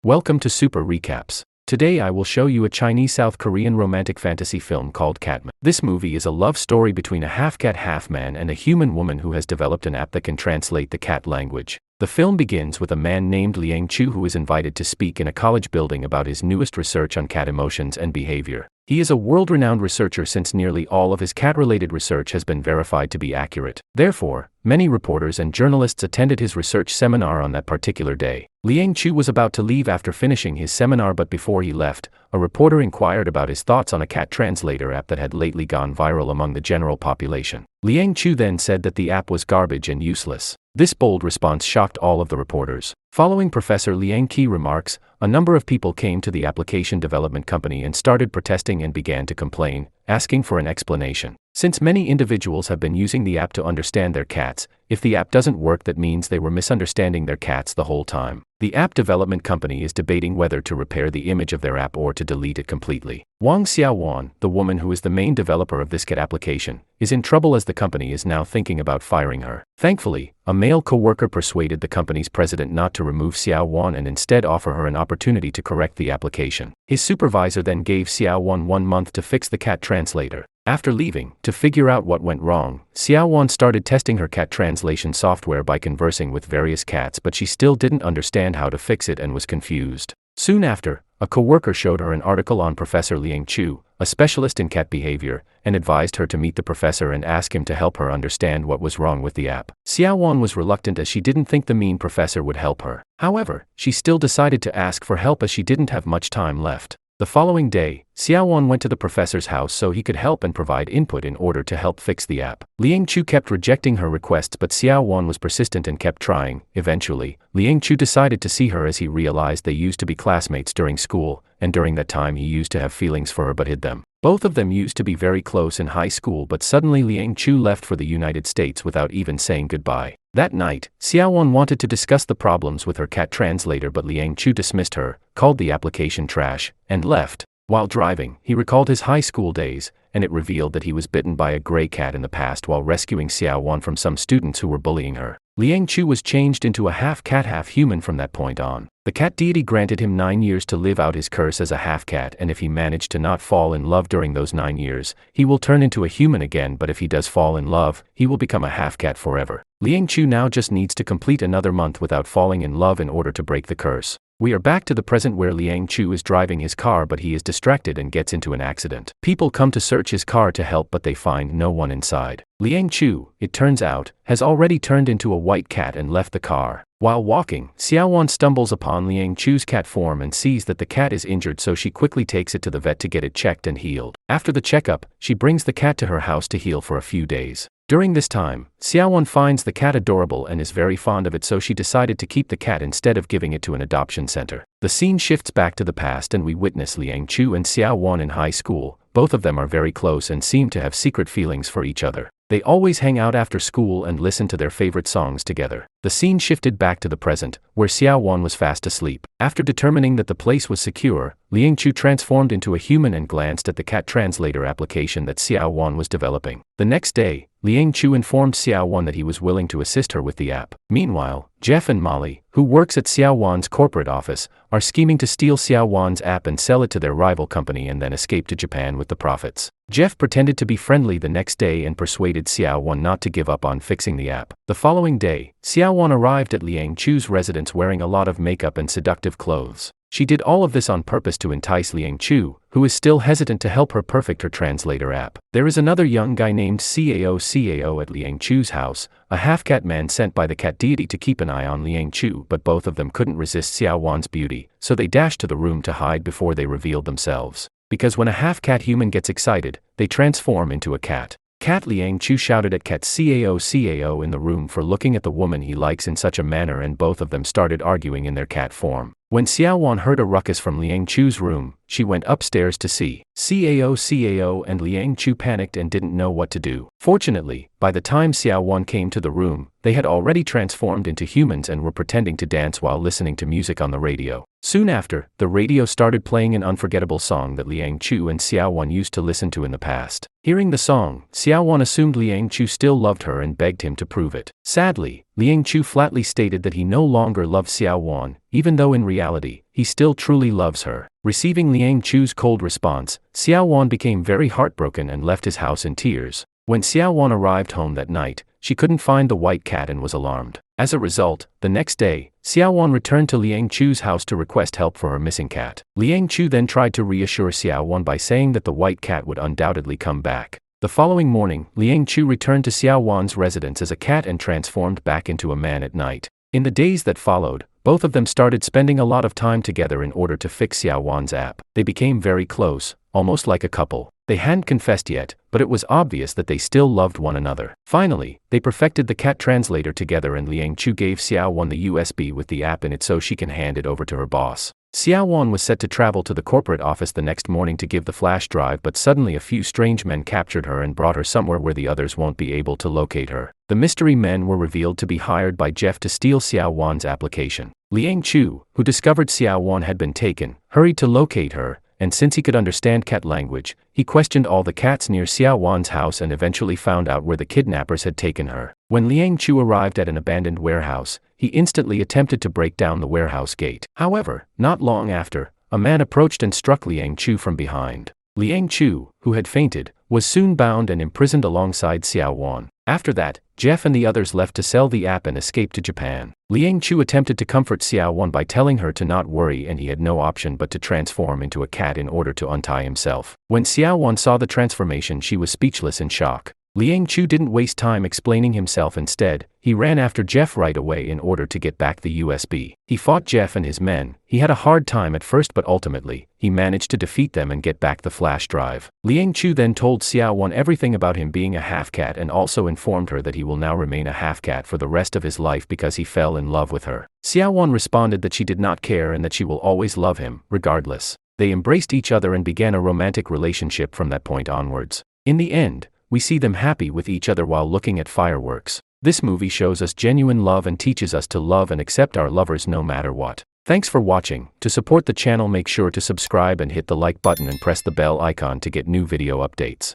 Welcome to Super Recaps. Today I will show you a Chinese-South Korean romantic fantasy film called Catman. This movie is a love story between a half-cat half-man and a human woman who has developed an app that can translate the cat language. The film begins with a man named Liang Chu who is invited to speak in a college building about his newest research on cat emotions and behavior. He is a world-renowned researcher since nearly all of his cat-related research has been verified to be accurate. Therefore, many reporters and journalists attended his research seminar on that particular day. Liang Chu was about to leave after finishing his seminar, but before he left, a reporter inquired about his thoughts on a cat translator app that had lately gone viral among the general population. Liang Chu then said that the app was garbage and useless. This bold response shocked all of the reporters. Following Professor Liang Qi's remarks, a number of people came to the application development company and started protesting and began to complain, asking for an explanation. Since many individuals have been using the app to understand their cats, if the app doesn't work, that means they were misunderstanding their cats the whole time. The app development company is debating whether to repair the image of their app or to delete it completely. Wang Xiaowan, the woman who is the main developer of this cat application, is in trouble as the company is now thinking about firing her. Thankfully, a male co-worker persuaded the company's president not to remove Xiaowan and instead offer her an opportunity to correct the application. His supervisor then gave Xiaowan 1 month to fix the cat translator. After leaving, to figure out what went wrong, Xiaowan started testing her cat translation software by conversing with various cats, but she still didn't understand how to fix it and was confused. Soon after, a co-worker showed her an article on Professor Liang Chu, a specialist in cat behavior, and advised her to meet the professor and ask him to help her understand what was wrong with the app. Xiaowan was reluctant as she didn't think the mean professor would help her. However, she still decided to ask for help as she didn't have much time left. The following day, Xiaowan went to the professor's house so he could help and provide input in order to help fix the app. Liang Chu kept rejecting her requests, but Xiaowan was persistent and kept trying. Eventually, Liang Chu decided to see her as he realized they used to be classmates during school, and during that time he used to have feelings for her but hid them. Both of them used to be very close in high school, but suddenly Liang Chu left for the United States without even saying goodbye. That night, Xiaowan wanted to discuss the problems with her cat translator, but Liang Chu dismissed her, called the application trash, and left. While driving, he recalled his high school days, and it revealed that he was bitten by a gray cat in the past while rescuing Xiaowan from some students who were bullying her. Liang Chu was changed into a half-cat half-human from that point on. The cat deity granted him 9 years to live out his curse as a half-cat, and if he managed to not fall in love during those 9 years, he will turn into a human again, but if he does fall in love, he will become a half-cat forever. Liang Chu now just needs to complete another month without falling in love in order to break the curse. We are back to the present where Liang Chu is driving his car, but he is distracted and gets into an accident. People come to search his car to help, but they find no one inside. Liang Chu, it turns out, has already turned into a white cat and left the car. While walking, Xiaowan stumbles upon Liang Chu's cat form and sees that the cat is injured, so she quickly takes it to the vet to get it checked and healed. After the checkup, she brings the cat to her house to heal for a few days. During this time, Xiaowan finds the cat adorable and is very fond of it, so she decided to keep the cat instead of giving it to an adoption center. The scene shifts back to the past and we witness Liang Chu and Xiaowan in high school. Both of them are very close and seem to have secret feelings for each other. They always hang out after school and listen to their favorite songs together. The scene shifted back to the present, where Xiaowan was fast asleep. After determining that the place was secure, Liang Chu transformed into a human and glanced at the cat translator application that Xiaowan was developing. The next day, Liang Chu informed Xiaowan that he was willing to assist her with the app. Meanwhile, Jeff and Molly, who works at Xiaowan's corporate office, are scheming to steal Xiaowan's app and sell it to their rival company and then escape to Japan with the profits. Jeff pretended to be friendly the next day and persuaded Xiaowan not to give up on fixing the app. The following day, Xiaowan arrived at Liang Chu's residence wearing a lot of makeup and seductive clothes. She did all of this on purpose to entice Liang Chu, who is still hesitant to help her perfect her translator app. There is another young guy named Cao at Liang Chu's house, a half-cat man sent by the cat deity to keep an eye on Liang Chu, but both of them couldn't resist Xiaowan's beauty, so they dashed to the room to hide before they revealed themselves. Because when a half-cat human gets excited, they transform into a cat. Cat Liang Chu shouted at Cat Cao in the room for looking at the woman he likes in such a manner, and both of them started arguing in their cat form. When Xiaowan heard a ruckus from Liang Chu's room, she went upstairs to see Cao, and Liang Chu panicked and didn't know what to do. Fortunately, by the time Xiaowan came to the room, they had already transformed into humans and were pretending to dance while listening to music on the radio. Soon after, the radio started playing an unforgettable song that Liang Chu and Xiaowan used to listen to in the past. Hearing the song, Xiaowan assumed Liang Chu still loved her and begged him to prove it. Sadly, Liang Chu flatly stated that he no longer loved Xiao Wan, even though in reality, he still truly loves her. Receiving Liang Chu's cold response, Xiao Wan became very heartbroken and left his house in tears. When Xiao Wan arrived home that night, she couldn't find the white cat and was alarmed. As a result, the next day, Xiao Wan returned to Liang Chu's house to request help for her missing cat. Liang Chu then tried to reassure Xiao Wan by saying that the white cat would undoubtedly come back. The following morning, Liang Chu returned to Xiao Wan's residence as a cat and transformed back into a man at night. In the days that followed, both of them started spending a lot of time together in order to fix Xiao Wan's app. They became very close, almost like a couple. They hadn't confessed yet, but it was obvious that they still loved one another. Finally, they perfected the cat translator together and Liang Chu gave Xiao Wan the USB with the app in it so she can hand it over to her boss. Xiao Wan was set to travel to the corporate office the next morning to give the flash drive, but suddenly a few strange men captured her and brought her somewhere where the others won't be able to locate her. The mystery men were revealed to be hired by Jeff to steal Xiao Wan's application. Liang Chu, who discovered Xiao Wan had been taken, hurried to locate her, and since he could understand cat language, he questioned all the cats near Xiao Wan's house and eventually found out where the kidnappers had taken her. When Liang Chu arrived at an abandoned warehouse, he instantly attempted to break down the warehouse gate. However, not long after, a man approached and struck Liang Chu from behind. Liang Chu, who had fainted, was soon bound and imprisoned alongside Xiao Wan. After that, Jeff and the others left to sell the app and escape to Japan. Liang Chu attempted to comfort Xiao Wan by telling her to not worry and he had no option but to transform into a cat in order to untie himself. When Xiao Wan saw the transformation, she was speechless in shock. Liang Chu didn't waste time explaining himself. Instead, he ran after Jeff right away in order to get back the USB. He fought Jeff and his men. He had a hard time at first, but ultimately, he managed to defeat them and get back the flash drive. Liang Chu then told Xiao Wan everything about him being a half-cat and also informed her that he will now remain a half-cat for the rest of his life because he fell in love with her. Xiao Wan responded that she did not care and that she will always love him, regardless. They embraced each other and began a romantic relationship from that point onwards. In the end, we see them happy with each other while looking at fireworks. This movie shows us genuine love and teaches us to love and accept our lovers no matter what. Thanks for watching. To support the channel, make sure to subscribe and hit the like button and press the bell icon to get new video updates.